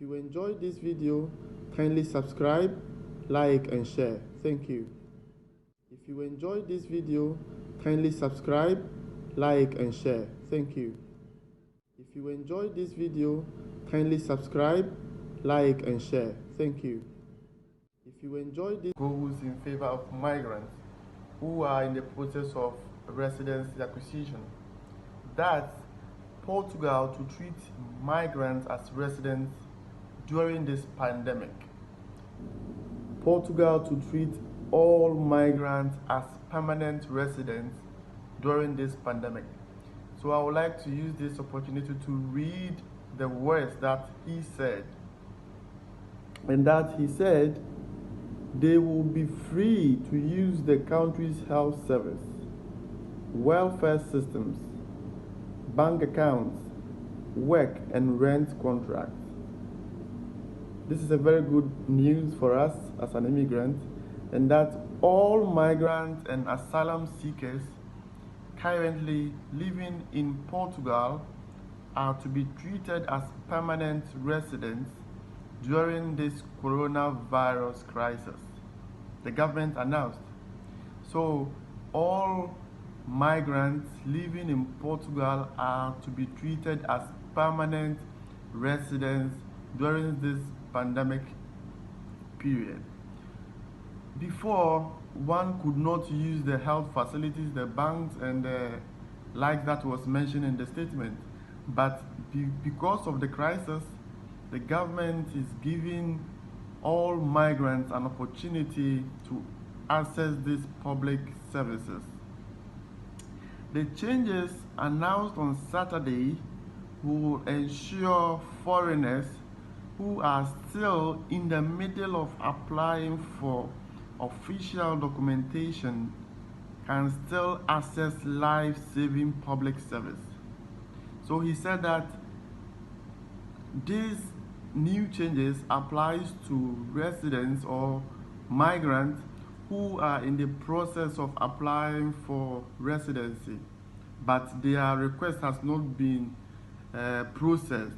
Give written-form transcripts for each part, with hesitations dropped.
you enjoyed this video, kindly subscribe, like and share. Thank you. If you enjoyed this video, kindly subscribe, like and share. Thank you. If you enjoyed this video, kindly subscribe, like and share. Thank you. If you enjoyed this goes in favor of migrants who are in the process of residency acquisition. That's Portugal to treat migrants as residents during this pandemic. Portugal to treat all migrants as permanent residents during this pandemic. So I would like to use this opportunity to read the words that he said. And that he said, they will be free to use the country's health service, welfare systems, bank accounts, work and rent contracts. This is a very good news for us as an immigrant, and that all migrants and asylum seekers currently living in Portugal are to be treated as permanent residents during this coronavirus crisis. The government announced. So all migrants living in Portugal are to be treated as permanent residents during this pandemic period. Before, one could not use the health facilities, the banks and the like that was mentioned in the statement. But because of the crisis, the government is giving all migrants an opportunity to access these public services. The changes announced on Saturday will ensure foreigners who are still in the middle of applying for official documentation can still access life-saving public service. So he said that these new changes applies to residents or migrants who are in the process of applying for residency, but their request has not been processed.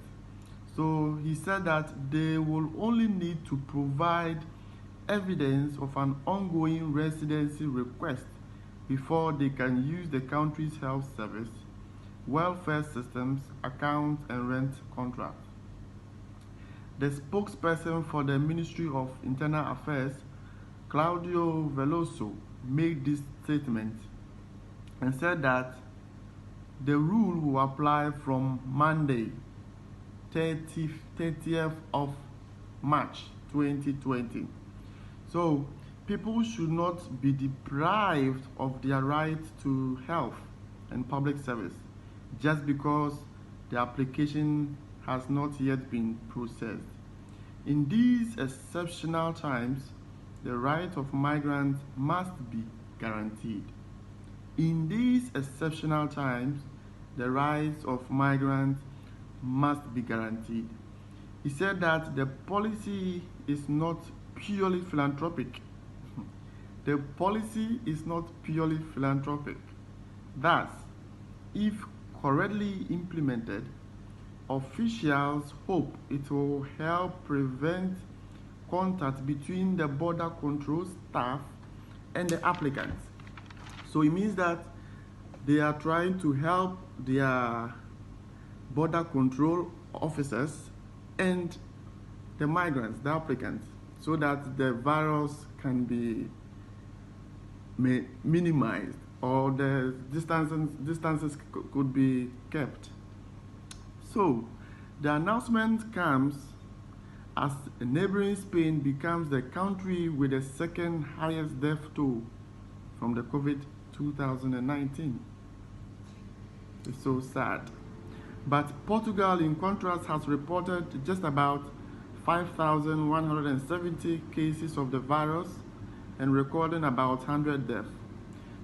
So he said that they will only need to provide evidence of an ongoing residency request before they can use the country's health service, welfare systems, accounts and rent contracts. The spokesperson for the Ministry of Internal Affairs, Claudio Veloso, made this statement and said that the rule will apply from Monday, 30th of March 2020. So people should not be deprived of their right to health and public service just because the application has not yet been processed. In these exceptional times, the right of migrants must be guaranteed. In these exceptional times, the rights of migrants must be guaranteed. He said that the policy is not purely philanthropic. The policy is not purely philanthropic. Thus, if correctly implemented, officials hope it will help prevent contact between the border control staff and the applicants. So it means that they are trying to help their border control officers and the migrants, the applicants, so that the virus can be minimized or the distances could be kept. So the announcement comes as neighboring Spain becomes the country with the second highest death toll from the COVID-19. It's so sad. But Portugal, in contrast, has reported just about 5,170 cases of the virus and recording about 100 deaths.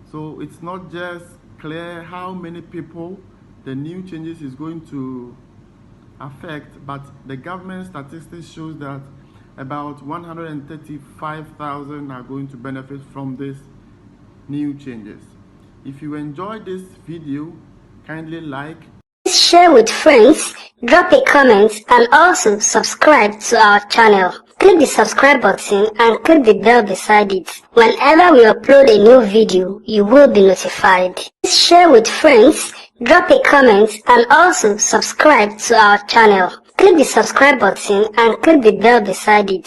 So it's not just clear how many people the new changes is going to affect, but the government statistics shows that about 135,000 are going to benefit from these new changes. If you enjoyed this video, kindly like, share with friends drop a comment, and also subscribe to our channel. Click the subscribe button and click the bell beside it. Whenever we upload a new video, you will be notified. Please share with friends, drop a comment, and also subscribe to our channel. Click the subscribe button and click the bell beside it.